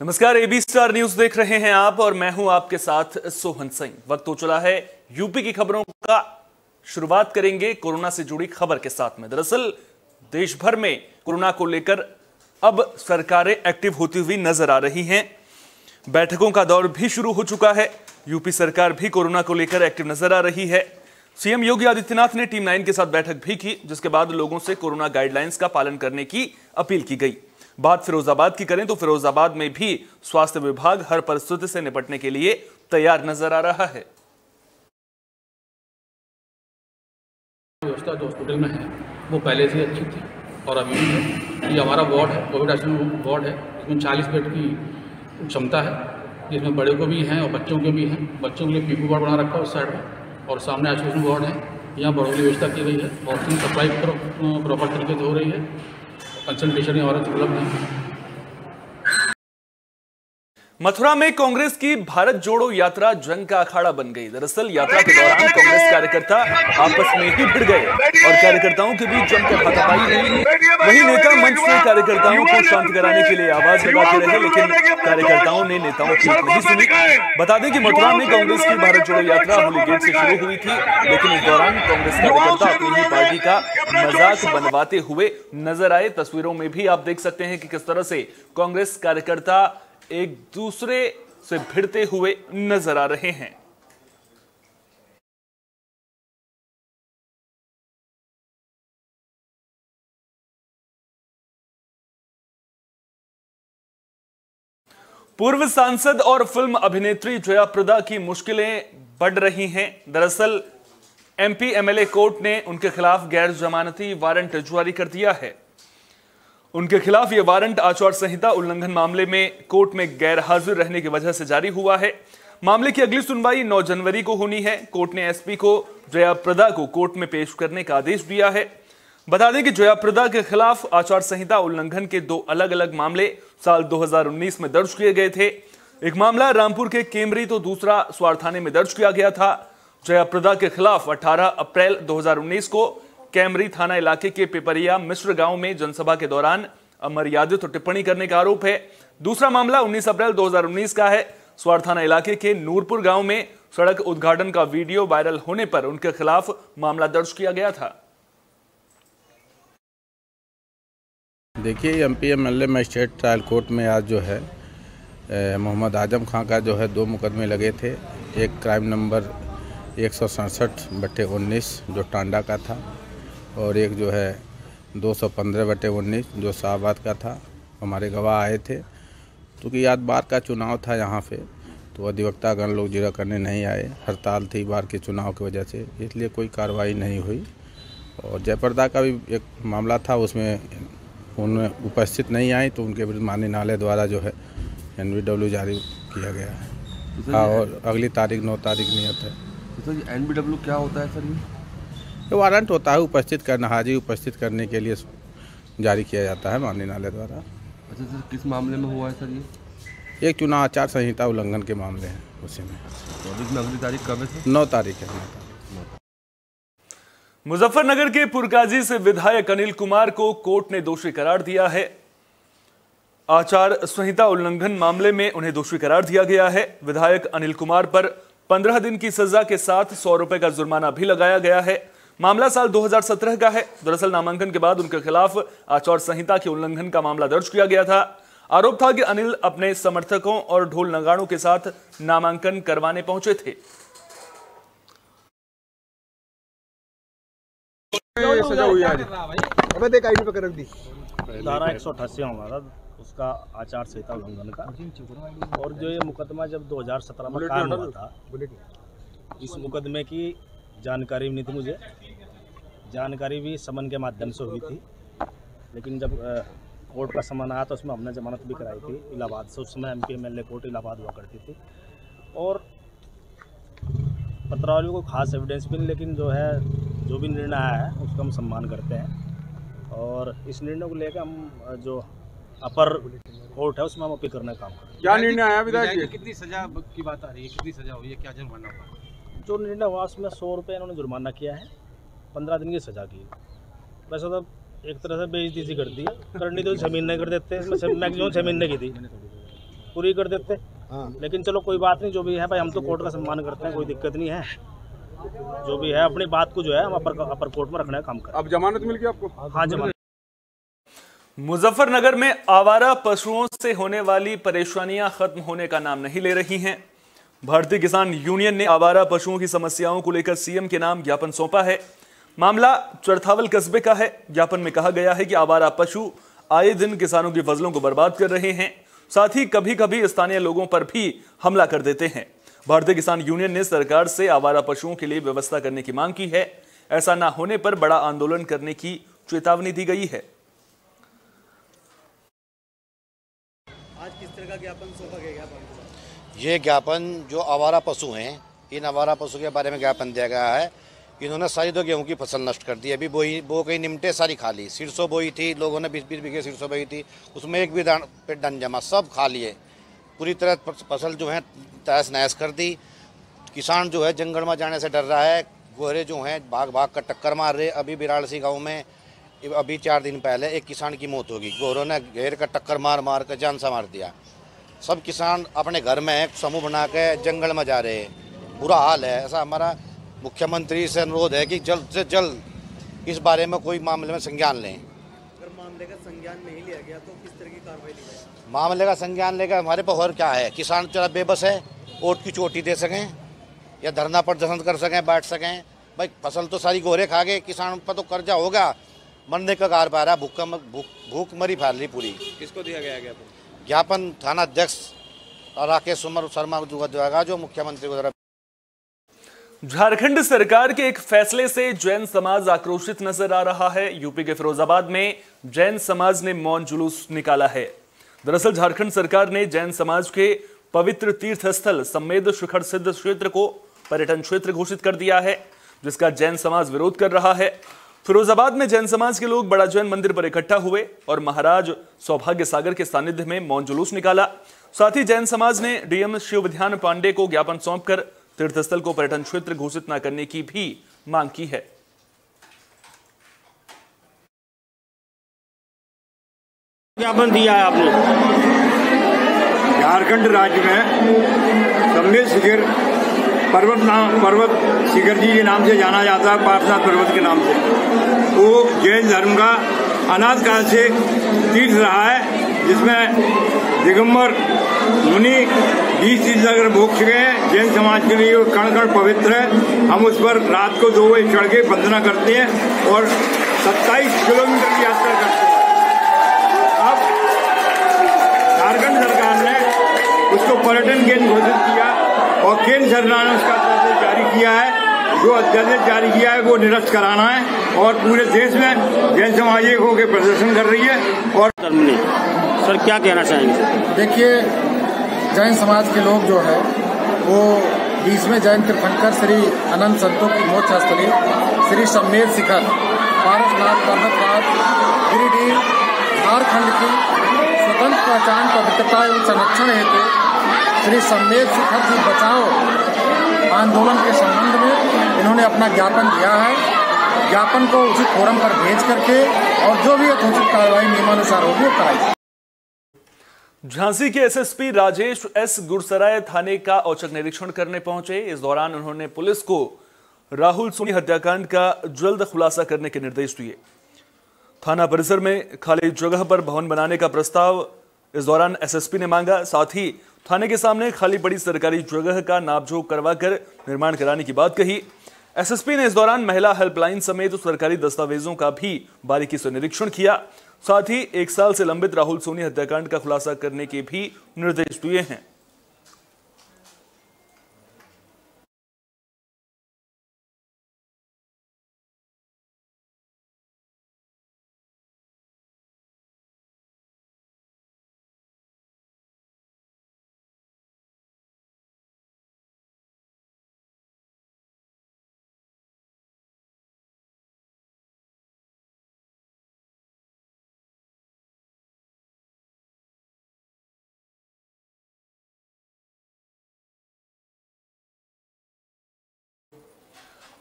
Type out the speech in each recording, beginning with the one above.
नमस्कार, AB star news देख रहे हैं आप और मैं हूं आपके साथ सोहन सिंह। वक्त हो चला है यूपी की खबरों का। शुरुआत करेंगे कोरोना से जुड़ी खबर के साथ में। दरअसल देश भर में कोरोना को लेकर अब सरकारें एक्टिव होती हुई नजर आ रही हैं। बैठकों का दौर भी शुरू हो चुका है। यूपी सरकार भी कोरोना को लेकर एक्टिव नजर आ रही है। सीएम योगी आदित्यनाथ ने टीम 9 के साथ बैठक भी की, जिसके बाद लोगों से कोरोना गाइडलाइंस का पालन करने की अपील की गई। बात फिरोजाबाद की करें तो फिरोजाबाद में भी स्वास्थ्य विभाग हर परिस्थिति से निपटने के लिए तैयार नजर आ रहा है। व्यवस्था जो हॉस्पिटल में है वो पहले से अच्छी थी और अभी भी है। ये हमारा वार्ड है, कोविड आइसोलेशन वार्ड है। इसमें 40 बेड की क्षमता है, जिसमें बड़े को भी हैं और बच्चों के भी हैं। बच्चों के लिए पीपू वार्ड बना रखा है उस साइड में, और सामने आइसोलेशन वार्ड है। यहाँ बड़ों की व्यवस्था की गई है। ऑक्सीजन सप्लाई प्रॉपर तरीके से हो रही है। कंसल्टेशन यहाँ और उपलब्ध है। मथुरा में कांग्रेस की भारत जोड़ो यात्रा जंग का अखाड़ा बन गई। दरअसल यात्रा के दौरान कांग्रेस कार्यकर्ता आपस में ही भिड़ गए और कार्यकर्ताओं के बीच जमकर हाथापाई हुई। वहीं नेता मंच से कार्यकर्ताओं को शांत कराने के लिए आवाज लगाते रहे, लेकिन कार्यकर्ताओं ने नेताओं की नहीं सुनी। बता दें कि मथुरा में कांग्रेस की भारत जोड़ो यात्रा होली गेट से शुरू हुई थी, लेकिन इस दौरान कांग्रेस कार्यकर्ता अपनी ही पार्टी का मजाक बनवाते हुए नजर आए। तस्वीरों में भी आप देख सकते हैं कि किस तरह से कांग्रेस कार्यकर्ता एक दूसरे से भिड़ते हुए नजर आ रहे हैं। पूर्व सांसद और फिल्म अभिनेत्री जया प्रदा की मुश्किलें बढ़ रही हैं। दरअसल एमपी एमएलए कोर्ट ने उनके खिलाफ गैर जमानती वारंट जारी कर दिया है। उनके खिलाफ यह वारंट आचार संहिता उल्लंघन मामले में कोर्ट में गैर हाजिर रहने की वजह से जारी हुआ है। मामले की अगली सुनवाई 9 जनवरी को होनी है। कोर्ट ने एसपी को जया प्रदा को कोर्ट में पेश करने का आदेश दिया है। बता दें कि जया प्रदा के खिलाफ आचार संहिता उल्लंघन के 2 अलग अलग मामले साल 2019 में दर्ज किए गए थे। एक मामला रामपुर के केमरी तो दूसरा स्वार थाने में दर्ज किया गया था। जया प्रदा के खिलाफ 18 अप्रैल 2019 को कैमरी थाना इलाके के पिपरिया मिश्र गांव में जनसभा के दौरान अमर्यादित टिप्पणी करने का आरोप है। दूसरा मामला 19 अप्रैल 2019 का है। स्वार थाना इलाके के नूरपुर गांव में सड़क उद्घाटन का वीडियो वायरल होने पर उनके खिलाफ मामला दर्ज किया गया था। देखिए, MP MLA magistrate trial court में आज जो है मोहम्मद आजम खां का जो है 2 मुकदमे लगे थे। एक क्राइम नंबर 167/19 जो टांडा का था, और एक जो है 215/19 जो शाहबाद का था। हमारे गवाह आए थे, क्योंकि आज बार का चुनाव था यहाँ पे, तो अधिवक्तागण लोग जिरह करने नहीं आए। हड़ताल थी बार के चुनाव की वजह से, इसलिए कोई कार्रवाई नहीं हुई। और जयप्रदा का भी एक मामला था, उसमें उन्हें उपस्थित नहीं आई, तो उनके विरुद्ध माननीय न्यायालय द्वारा जो है NBW जारी किया गया है। हाँ, और अगली तारीख 9 तारीख नियत है। तो NBW क्या होता है सर? ये वारंट होता है उपस्थित करना, हाजिर उपस्थित करने के लिए जारी किया जाता है माननीय न्यायालय द्वारा। अच्छा सर, किस मामले में हुआ है सर ये? एक चुनाव आचार संहिता उल्लंघन के मामले हैं, उसी में। तो इसमें अगली तारीख कब है सर? 9 तारीख है। मुजफ्फरनगर के पुरकाजी से विधायक अनिल कुमार को कोर्ट ने दोषी करार दिया है। आचार संहिता उल्लंघन मामले में उन्हें दोषी करार दिया गया है। विधायक अनिल कुमार पर 15 दिन की सजा के साथ 100 रुपए का जुर्माना भी लगाया गया है। मामला साल 2017 का है। दरअसल नामांकन के बाद उनके खिलाफ आचार संहिता के उल्लंघन का मामला दर्ज किया गया था। आरोप था कि अनिल अपने समर्थकों और ढोल नगाड़ों के साथ नामांकन करवाने पहुंचे थे। सजा हुई आज। अबे देख आईडी पकड़ रख दी। धारा 188 हमारा उसका आचार संहिता उल्लंघन का, और जो ये मुकदमा जब 2017 में कायम हुआ था, इस मुकदमे की जानकारी भी नहीं थी मुझे। जानकारी भी समन के माध्यम से हुई थी, लेकिन जब कोर्ट का समन आया तो उसमें हमने जमानत भी कराई थी इलाहाबाद से। उस समय एमपी एमएलए कोर्ट इलाहाबाद हुआ करती थी, और पत्रावलियों को खास एविडेंस भी नहीं, लेकिन जो है जो भी निर्णय आया है उसका हम सम्मान करते हैं। और इस निर्णय को लेकर हम जो अपर कोर्ट है उसमें हम अपील करने का काम करें। क्या निर्णय आया विधायक जी? कितनी सजा की बात आ रही है? कितनी सजा हुई है? क्या जुर्माना हुआ? जो निर्णय हुआ उसमें 100 रुपये इन्होंने जुर्माना किया है, 15 दिन की सजा की। वैसे तो एक तरह से बेइज्जती सी कर दी, करनी तो 6 महीने कर देते हैं, मैक्सिमम 6 महीने की थी। पूरी कर देते। लेकिन चलो कोई बात नहीं, जो भी है भाई, हम तो कोर्ट का सम्मान करते हैं, कोई दिक्कत नहीं है। जो भी है अपनी बात को जो है हम अपर कोर्ट में रखने का काम करें। अब जमानत मिल गई आपको? हाँ, जमानत। मुजफ्फरनगर में आवारा पशुओं से होने वाली परेशानियां खत्म होने का नाम नहीं ले रही हैं। भारतीय किसान यूनियन ने आवारा पशुओं की समस्याओं को लेकर सीएम के नाम ज्ञापन सौंपा है। मामला चरथावल कस्बे का है। ज्ञापन में कहा गया है कि आवारा पशु आए दिन किसानों की फसलों को बर्बाद कर रहे हैं, साथ ही कभी कभी स्थानीय लोगों पर भी हमला कर देते हैं। भारतीय किसान यूनियन ने सरकार से आवारा पशुओं के लिए व्यवस्था करने की मांग की है। ऐसा न होने पर बड़ा आंदोलन करने की चेतावनी दी गई है। आज किस तरह का ज्ञापन सौंपा गया? ये ज्ञापन जो आवारा पशु हैं, इन आवारा पशु के बारे में ज्ञापन दिया गया है। इन्होंने सारी तो गेहूं की फसल नष्ट कर दी। अभी बो कहीं निमटे सारी खा ली। सिरसों बोई थी, लोगों ने 20-20 बीघे सिरसों बोई थी, उसमें एक भी पे डन जमा, सब खा लिए। पूरी तरह फसल जो है तहस नहस कर दी। किसान जो है जंगल में जाने से डर रहा है। गोरे जो हैं भाग भाग कर टक्कर मार रहे। अभी बिराड़सी गाँव में अभी 4 दिन पहले एक किसान की मौत होगी। गोरों ने घेर कर टक्कर मार मार कर जान से मार दिया। सब किसान अपने घर में एक समूह बना के जंगल में जा रहे हैं। बुरा हाल है। ऐसा हमारा मुख्यमंत्री से अनुरोध है कि जल्द से जल्द इस बारे में कोई मामले में संज्ञान लें। अगर मामले का संज्ञान नहीं लिया गया तो किस तरह की कार्रवाई ली जाएगी? मामले का संज्ञान लेकर हमारे पर और क्या है, किसान चला बेबस है, ओट की चोटी दे सकें या धरना प्रदर्शन कर सकें, बैठ सकें। भाई फसल तो सारी गोरे खा गए, किसान पर तो कर्जा होगा, मरने का कार पा रहा है, भूखमरी फैल रही पूरी। किसको दिया गया ज्ञापन? ज्ञापन थाना अध्यक्ष राकेश शर्मा को दिया, जो मुख्यमंत्री को। झारखंड सरकार के एक फैसले से जैन समाज आक्रोशित नजर आ रहा है। यूपी के फिरोजाबाद में जैन समाज ने मौन जुलूस निकाला है। दरअसल झारखंड सरकार ने जैन समाज के पवित्र तीर्थ स्थल सम्मेद शिखर सिद्ध क्षेत्र को पर्यटन क्षेत्र घोषित कर दिया है, जिसका जैन समाज विरोध कर रहा है। फिरोजाबाद में जैन समाज के लोग बड़ा जैन मंदिर पर इकट्ठा हुए और महाराज सौभाग्य सागर के सानिध्य में मौन जुलूस निकाला। साथ ही जैन समाज ने डीएम शिव विधान पांडे को ज्ञापन सौंपकर तीर्थस्थल को पर्यटन क्षेत्र घोषित न करने की भी मांग की है। ज्ञापन दिया है आपने? झारखंड राज्य में सम्मेद शिखर पर्वत शिखर जी के नाम से जाना जाता है, पार्श्वनाथ पर्वत के नाम से। वो जैन धर्म का अनाद काल से तीर्थ रहा है, जिसमें दिगंबर मुनि 20 तीर्थ अगर भोग चुके हैं। जैन समाज के लिए कण कण पवित्र है। हम उस पर रात को 2 बजे चढ़ के वंदना करते हैं और 27 किलोमीटर की यात्रा करते हैं। अब झारखंड सरकार ने उसको पर्यटन केंद्र घोषित किया और केंद्र सरकार ने उसका अध्यादेश जारी किया है। जो अध्यादेश जारी किया है वो निरस्त कराना है और पूरे देश में जैन समाज एक होकर प्रदर्शन कर रही है। और सर क्या कहना चाहेंगे? देखिए, जैन समाज के लोग जो है वो 20वें जैन तीर्थंकर श्री अनंत संतों की मोक्ष स्थली श्री सम्मेद शिखर पारसनाथ पर्वतराज गिरिडीह झारखंड की स्वतंत्र पहचान पवित्रता एवं संरक्षण हेतु श्री सम्मेद शिखर की बचाओ आंदोलन के संबंध में इन्होंने अपना ज्ञापन दिया है। ज्ञापन को उचित फोरम पर भेज करके और जो भी यथोचित कार्रवाई नियमानुसार होगी वो कराई। झांसी के एसएसपी राजेश एस गुरसराय थाने का औचक निरीक्षण करने पहुंचे। इस दौरान उन्होंने पुलिस को राहुल सोनी हत्याकांड का जल्द खुलासा करने के निर्देश दिए। थाना परिसर में खाली जगह पर भवन बनाने का प्रस्ताव इस दौरान एसएसपी ने मांगा। साथ ही थाने के सामने खाली पड़ी सरकारी जगह का नापजोक करवाकर निर्माण कराने की बात कही। एसएसपी ने इस दौरान महिला हेल्पलाइन समेत सरकारी दस्तावेजों का भी बारीकी से निरीक्षण किया। साथ ही 1 साल से लंबित राहुल सोनी हत्याकांड का खुलासा करने के भी निर्देश दिए हैं।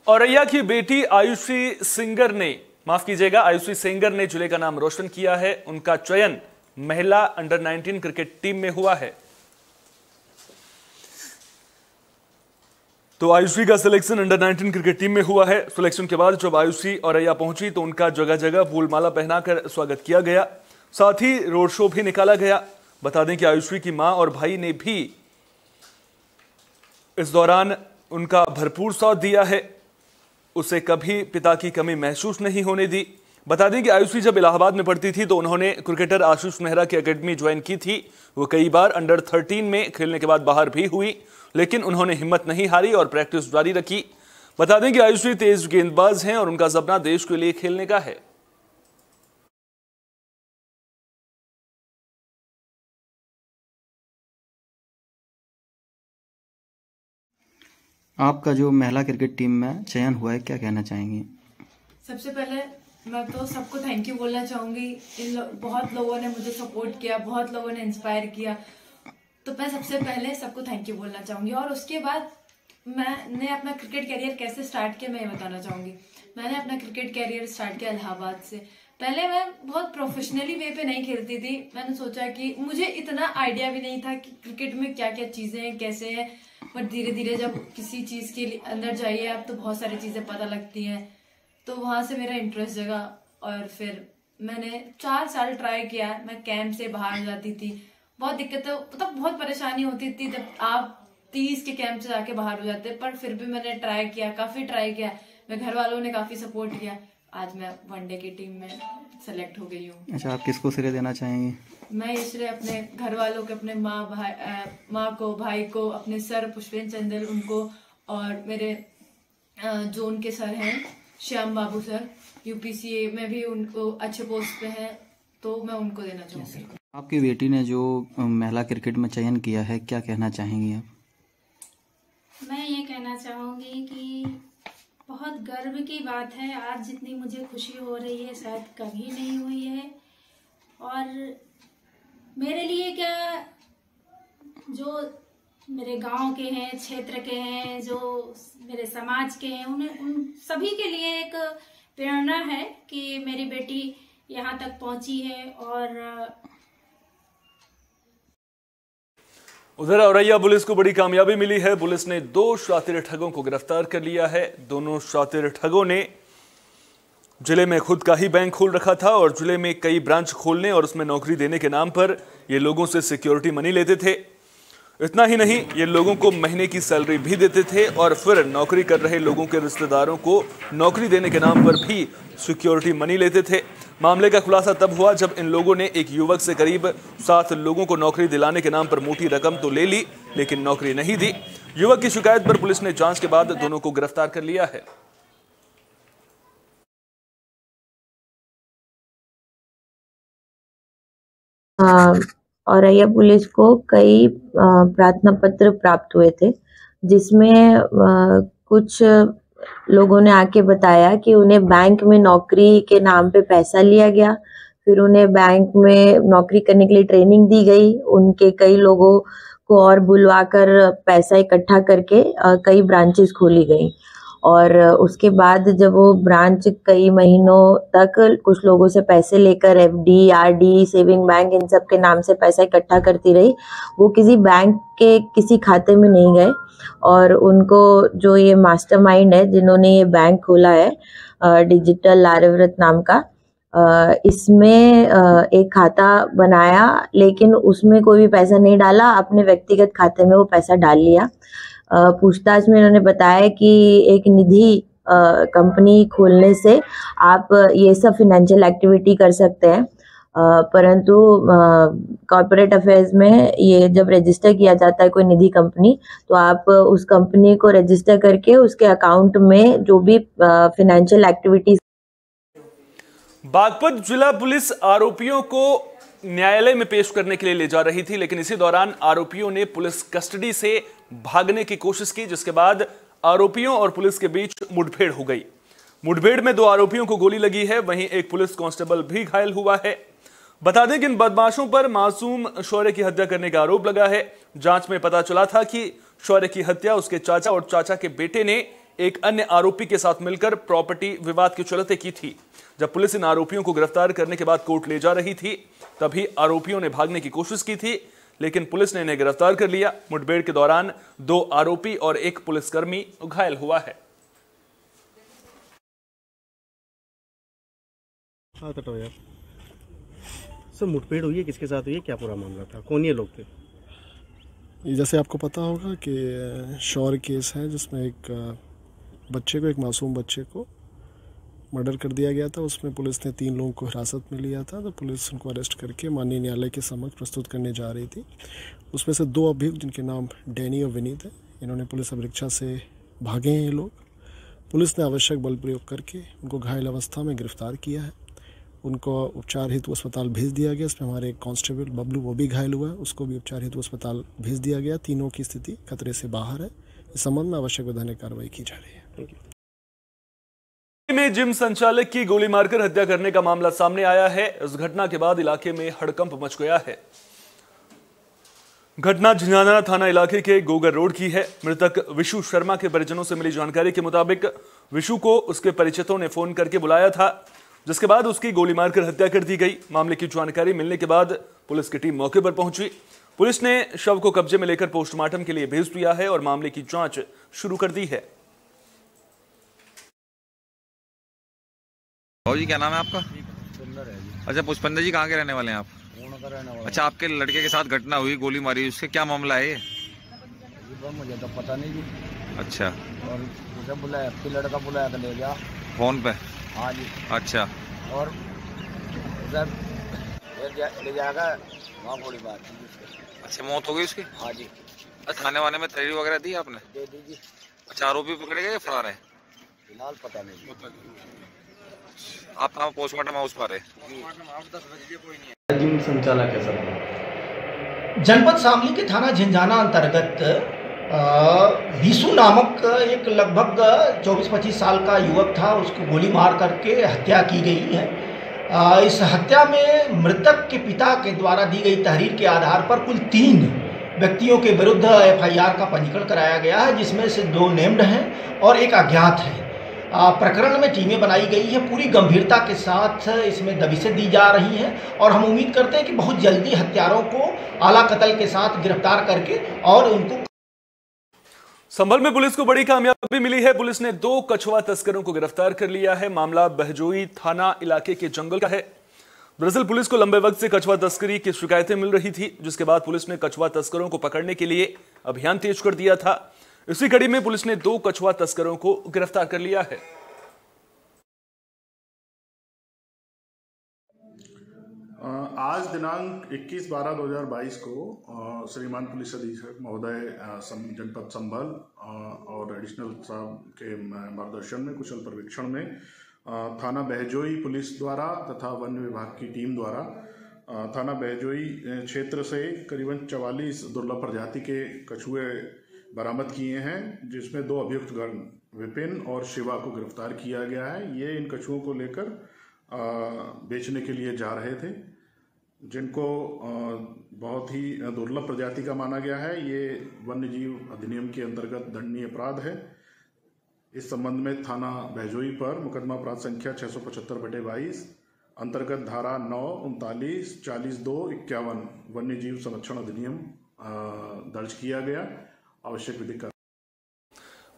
औरैया की बेटी आयुषी सिंगर ने जिले का नाम रोशन किया है। उनका चयन महिला अंडर 19 क्रिकेट टीम में हुआ है। तो आयुषी का सिलेक्शन अंडर 19 क्रिकेट टीम में हुआ है। सिलेक्शन के बाद जब आयुषी औरैया पहुंची तो उनका जगह जगह फूलमाला पहनाकर स्वागत किया गया, साथ ही रोड शो भी निकाला गया। बता दें कि आयुषी की मां और भाई ने भी इस दौरान उनका भरपूर साथ दिया है, उसे कभी पिता की कमी महसूस नहीं होने दी। बता दें कि आयुषी जब इलाहाबाद में पढ़ती थी तो उन्होंने क्रिकेटर आशीष नेहरा की एकेडमी ज्वाइन की थी। वो कई बार अंडर 13 में खेलने के बाद बाहर भी हुई, लेकिन उन्होंने हिम्मत नहीं हारी और प्रैक्टिस जारी रखी। बता दें कि आयुषी तेज गेंदबाज हैं और उनका सपना देश के लिए खेलने का है। आपका जो महिला क्रिकेट टीम में चयन हुआ है, क्या कहना चाहेंगी? सबसे पहले मैं तो सबको थैंक यू बोलना चाहूँगी। बहुत लोगों ने मुझे सपोर्ट किया, बहुत लोगों ने इंस्पायर किया, तो मैं सबसे पहले सबको थैंक यू बोलना चाहूँगी। और उसके बाद मैंने अपना क्रिकेट कैरियर कैसे स्टार्ट किया मैं ये बताना चाहूँगी। मैंने अपना क्रिकेट कैरियर स्टार्ट किया इलाहाबाद से। पहले मैं बहुत प्रोफेशनली वे पे नहीं खेलती थी। मैंने सोचा कि मुझे इतना आइडिया भी नहीं था कि क्रिकेट में क्या क्या चीज़ें हैं, कैसे हैं, पर धीरे धीरे जब किसी चीज़ के अंदर जाइए आप तो बहुत सारी चीज़ें पता लगती हैं, तो वहाँ से मेरा इंटरेस्ट जगा। और फिर मैंने 4 साल ट्राई किया। मैं कैंप से बाहर जाती थी, बहुत दिक्कतें, मतलब बहुत परेशानी होती थी जब आप 30 के कैंप से जाके बाहर हो जाते, पर फिर भी मैंने ट्राई किया, काफ़ी ट्राई किया। मेरे घर वालों ने काफ़ी सपोर्ट किया। आज मैं वनडे की टीम में सेलेक्ट हो गई हूँ। अच्छा, आप किसको श्रेय देना चाहेंगे? मैं इसलिए अपने घर वालों के, अपने माँ को, भाई को, अपने सर पुष्पेंद्र चंदल उनको, और मेरे जोन के सर हैं श्याम बाबू सर, यूपीसीए में भी उनको अच्छे पोस्ट पे हैं, तो मैं उनको देना चाहूँगी। आपकी बेटी ने जो महिला क्रिकेट में चयन किया है, क्या कहना चाहेंगी आप? मैं ये कहना चाहूँगी कि बहुत गर्व की बात है। आज जितनी मुझे खुशी हो रही है शायद कभी नहीं हुई है। और मेरे लिए क्या, जो मेरे गांव के हैं, क्षेत्र के हैं, जो मेरे समाज के हैं, उन सभी के लिए एक प्रेरणा है कि मेरी बेटी यहाँ तक पहुँची है। और उधर औरैया पुलिस को बड़ी कामयाबी मिली है। पुलिस ने 2 शातिर ठगों को गिरफ्तार कर लिया है। दोनों शातिर ठगों ने जिले में खुद का ही बैंक खोल रखा था और जिले में कई ब्रांच खोलने और उसमें नौकरी देने के नाम पर ये लोगों से सिक्योरिटी मनी लेते थे। इतना ही नहीं, ये लोगों को महीने की सैलरी भी देते थे और फिर नौकरी कर रहे लोगों के रिश्तेदारों को नौकरी देने के नाम पर भी सिक्योरिटी मनी लेते थे। मामले का खुलासा तब हुआ जब इन लोगों ने एक युवक से करीब 7 लोगों को नौकरी दिलाने के नाम पर मोटी रकम तो ले ली, लेकिन नौकरी नहीं दी। युवक की शिकायत पर पुलिस ने जांच के बाद दोनों को गिरफ्तार कर लिया है। औरैया पुलिस को कई प्रार्थना पत्र प्राप्त हुए थे, जिसमें कुछ लोगों ने आके बताया कि उन्हें बैंक में नौकरी के नाम पे पैसा लिया गया, फिर उन्हें बैंक में नौकरी करने के लिए ट्रेनिंग दी गई। उनके कई लोगों को और बुलवाकर पैसा इकट्ठा करके कई ब्रांचेस खोली गई। और उसके बाद जब वो ब्रांच कई महीनों तक कुछ लोगों से पैसे लेकर एफडी, आरडी, सेविंग बैंक, इन सब के नाम से पैसा इकट्ठा करती रही, वो किसी बैंक के किसी खाते में नहीं गए। और उनको जो ये मास्टरमाइंड है जिन्होंने ये बैंक खोला है डिजिटल आर्यव्रत नाम का, इसमें एक खाता बनाया, लेकिन उसमें कोई भी पैसा नहीं डाला, अपने व्यक्तिगत खाते में वो पैसा डाल लिया। पूछताछ में इन्होंने बताया कि एक निधि कंपनी खोलने से आप ये सब फिनेंशियल एक्टिविटी कर सकते हैं, परंतु कॉर्पोरेट अफेयर्स में ये जब रजिस्टर किया जाता है कोई निधि कंपनी, तो आप उस कंपनी को रजिस्टर करके उसके अकाउंट में जो भी फिनेंशियल एक्टिविटीज। बागपत जिला पुलिस आरोपियों को न्यायालय में पेश करने के लिए ले जा रही थी, लेकिन इसी दौरान आरोपियों ने पुलिस कस्टडी से भागने की कोशिश की, जिसके बाद आरोपियों और पुलिस के बीच मुठभेड़ हो गई। मुठभेड़ में 2 आरोपियों को गोली लगी है, वहीं एक पुलिस कांस्टेबल भी घायल हुआ है। बता दें कि इन बदमाशों पर मासूम शौर्य की हत्या करने का आरोप लगा है। जांच में पता चला था कि शौर्य की हत्या उसके चाचा और चाचा के बेटे ने एक अन्य आरोपी के साथ मिलकर प्रॉपर्टी विवाद के चलते की थी। जब पुलिस इन आरोपियों को गिरफ्तार करने के बाद कोर्ट ले जा रही थी, तभी आरोपियों ने भागने की कोशिश की थी, लेकिन पुलिस ने इन्हें गिरफ्तार कर लिया। मुठभेड़ के दौरान 2 आरोपी और 1 पुलिसकर्मी घायल हुआ है। हाँ कटो यार। सर मुठभेड़ हुई है, किसके साथ हुई है, क्या पूरा मामला था, कौन ये लोग थे? जैसे आपको पता होगा कि शौर्य केस है जिसमें एक बच्चे को, एक मासूम बच्चे को मर्डर कर दिया गया था। उसमें पुलिस ने 3 लोगों को हिरासत में लिया था, तो पुलिस उनको अरेस्ट करके माननीय न्यायालय के समक्ष प्रस्तुत करने जा रही थी। उसमें से 2 अभियुक्त जिनके नाम डैनी और विनीत है, इन्होंने पुलिस अभिरक्षा से भागे हैं। ये लोग, पुलिस ने आवश्यक बल प्रयोग करके उनको घायल अवस्था में गिरफ्तार किया है। उनको उपचार हेतु अस्पताल भेज दिया गया। इसमें हमारे एक कांस्टेबल बबलू, वो भी घायल हुआ है, उसको भी उपचार हेतु अस्पताल भेज दिया गया। तीनों की स्थिति खतरे से बाहर है। इस संबंध में आवश्यक वैधानिक कार्रवाई की जा रही है। Thank you. में जिम संचालक की गोली मारकर हत्या करने का मामला सामने आया है। इस घटना के बाद इलाके में हड़कंप मच गया है। घटना झंझाना थाना इलाके के गोगर रोड की है। मृतक विशु शर्मा के परिजनों से मिली जानकारी के मुताबिक विशु को उसके परिचितों ने फोन करके बुलाया था, जिसके बाद उसकी गोली मारकर हत्या कर दी गई। मामले की जानकारी मिलने के बाद पुलिस की टीम मौके पर पहुंची। पुलिस ने शव को कब्जे में लेकर पोस्टमार्टम के लिए भेज दिया है और मामले की जांच शुरू कर दी है। जी क्या नाम है आपका? अच्छा, पुष्पेंद्र जी कहाँ के रहने वाले हैं आप? अच्छा, आपके लड़के के साथ घटना हुई, गोली मारी, उसके क्या मामला है ये? मुझे तो पता नहीं जी। अच्छा, और मुझे बुलाया, लड़का बुलाया तो ले गया फोन पे? हाँ जी। अच्छा, और जब ले जाएगा वहाँ गोली मार दी। अच्छा, मौत हो गई उसकी? हाँ जी। थाने वाने में तहरीर वगैरह दी आपने? दे दीजिए। अच्छा, आरोपी पकड़े गए या फरार है? फिलहाल पता नहीं। आप कहाँ पोस्टमार्टम हाउस पर है? जिम संचालक है सर। जनपद शामली के थाना झंझाना अंतर्गत विशु नामक एक लगभग 24-25 साल का युवक था। उसको गोली मार करके हत्या की गई है। इस हत्या में मृतक के पिता के द्वारा दी गई तहरीर के आधार पर कुल 3 व्यक्तियों के विरुद्ध FIR का पंजीकरण कराया गया है, जिसमें से 2 नेम्ड हैं और 1 अज्ञात है। प्रकरण में टीमें बनाई गई है। पूरी गंभीरता के साथ इसमें दबिशें दी जा रही हैं और हम उम्मीद करते हैं कि बहुत जल्दी हत्यारों को आला कत्ल के साथ गिरफ्तार करके और उनको। संभल में पुलिस को बड़ी कामयाबी मिली है। पुलिस ने 2 कछुआ तस्करों को गिरफ्तार कर लिया है। मामला बहजोई थाना इलाके के जंगल का है। दरअसल पुलिस को लंबे वक्त से कछुआ तस्करी की शिकायतें मिल रही थी, जिसके बाद पुलिस ने कछुआ तस्करों को पकड़ने के लिए अभियान तेज कर दिया था। इसी कड़ी में पुलिस ने 2 कछुआ तस्करों को गिरफ्तार कर लिया है। आज दिनांक 21/12/2022 को श्रीमान पुलिस अधीक्षक महोदय जनपद संभल और एडिशनल साहब के मार्गदर्शन में कुशल पर्यवेक्षण में थाना बहजोई पुलिस द्वारा तथा वन विभाग की टीम द्वारा थाना बहजोई क्षेत्र से करीबन 44 दुर्लभ प्रजाति के कछुए बरामद किए हैं, जिसमें 2 अभियुक्त गण विपिन और शिवा को गिरफ्तार किया गया है। ये इन कछुओं को लेकर बेचने के लिए जा रहे थे, जिनको बहुत ही दुर्लभ प्रजाति का माना गया है। ये वन्य जीव अधिनियम के अंतर्गत दंडनीय अपराध है। इस संबंध में थाना बहजोई पर मुकदमा अपराध संख्या 675/22 अंतर्गत धारा 9, 39, 42, 51 वन्य जीव संरक्षण अधिनियम दर्ज किया गया। आवश्यक विधिक।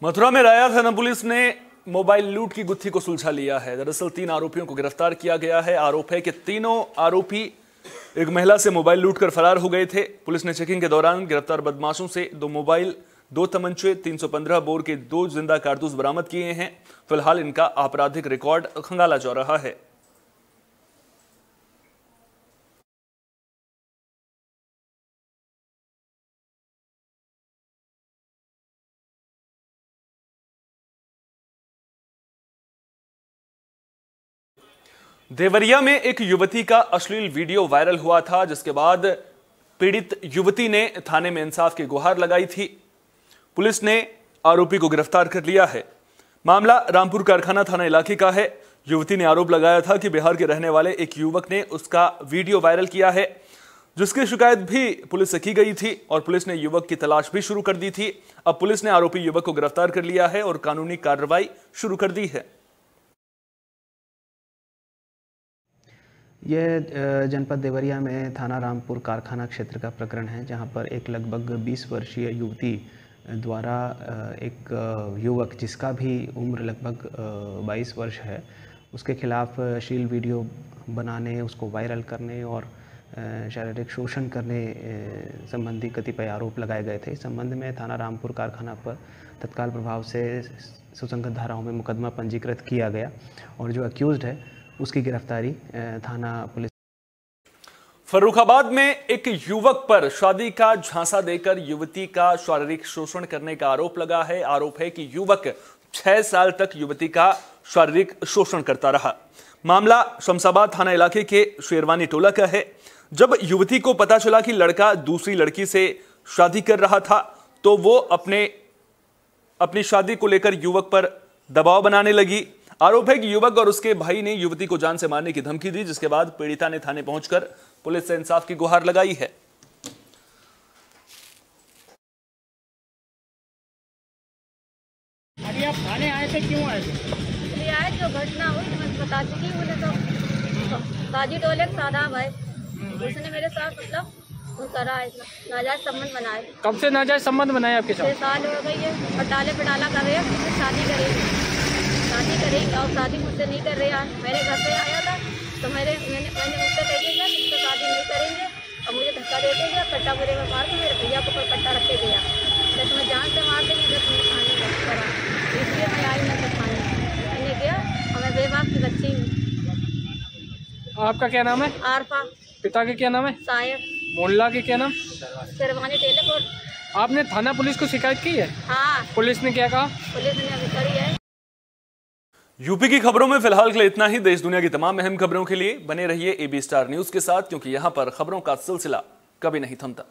मथुरा में राया थाना पुलिस ने मोबाइल लूट की गुत्थी को सुलझा लिया है। दरअसल 3 आरोपियों को गिरफ्तार किया गया है। आरोप है कि तीनों आरोपी एक महिला से मोबाइल लूटकर फरार हो गए थे। पुलिस ने चेकिंग के दौरान गिरफ्तार बदमाशों से 2 मोबाइल, 2 तमंचे, 315 बोर के 2 जिंदा कारतूस बरामद किए हैं। फिलहाल इनका आपराधिक रिकॉर्ड खंगाला जा रहा है। देवरिया में एक युवती का अश्लील वीडियो वायरल हुआ था, जिसके बाद पीड़ित युवती ने थाने में इंसाफ की गुहार लगाई थी। पुलिस ने आरोपी को गिरफ्तार कर लिया है। मामला रामपुर कारखाना थाना इलाके का है। युवती ने आरोप लगाया था कि बिहार के रहने वाले एक युवक ने उसका वीडियो वायरल किया है, जिसकी शिकायत भी पुलिस से की गई थी और पुलिस ने युवक की तलाश भी शुरू कर दी थी। अब पुलिस ने आरोपी युवक को गिरफ्तार कर लिया है और कानूनी कार्रवाई शुरू कर दी है। ये जनपद देवरिया में थाना रामपुर कारखाना क्षेत्र का प्रकरण है, जहां पर एक लगभग 20 वर्षीय युवती द्वारा एक युवक जिसका भी उम्र लगभग 22 वर्ष है, उसके खिलाफ अश्लील वीडियो बनाने, उसको वायरल करने और शारीरिक शोषण करने संबंधी कतिपय आरोप लगाए गए थे। इस संबंध में थाना रामपुर कारखाना पर तत्काल प्रभाव से सुसंगत धाराओं में मुकदमा पंजीकृत किया गया और जो अक्यूज्ड है उसकी गिरफ्तारी थाना पुलिस। फर्रुखाबाद में एक युवक पर शादी का झांसा देकर युवती का शारीरिक शोषण करने का आरोप लगा है। आरोप है कि युवक 6 साल तक युवती का शारीरिक शोषण करता रहा। मामला शमशाबाद थाना इलाके के शेरवानी टोला का है। जब युवती को पता चला कि लड़का दूसरी लड़की से शादी कर रहा था तो वो अपनी शादी को लेकर युवक पर दबाव बनाने लगी। आरोप है कि युवक और उसके भाई ने युवती को जान से मारने की धमकी दी, जिसके बाद पीड़िता ने थाने पहुंचकर पुलिस से इंसाफ की गुहार लगाई है। अभी आप थाने आए थे, क्यों आए थे? इसलिए आए, जो घटना हुई मैं बता चुकी हूँ। तो काजी टोले का सादाब है, उसने मेरे साथ मतलब वो करा है, नाजायज संबंध बनाए। कब से नाजायज संबंध बनाए आपके साथ? 6 साल हो गई है। पटाले पिटाला कर रहे हैं, शादी करेंगे और शादी मुझसे नहीं कर रहे हैं। मेरे घर पे आया था तो मैंने मुझसे कह दिया कि शादी नहीं करेंगे और मुझे धक्का दे देंगे, कट्टा बुरे में मार के मेरे भैया को पर कट्टा रख के गया। जब मैं जान से मार देंगे जब तुम्हें खाने करा, इसलिए मैं आई मैं तो खाने मैंने गया और मैं बेबाक की बच्ची हूँ। आपका क्या नाम है? आरफा। पिता के क्या नाम है? सायर। मोहल्ला के क्या नाम? शेरवानी टेलीकोट। आपने थाना पुलिस को शिकायत की है? हाँ। पुलिस ने क्या कहा? पुलिस ने अभी करी है। यूपी की खबरों में फिलहाल के लिए इतना ही। देश दुनिया की तमाम अहम खबरों के लिए बने रहिए AB स्टार न्यूज के साथ, क्योंकि यहां पर खबरों का सिलसिला कभी नहीं थमता।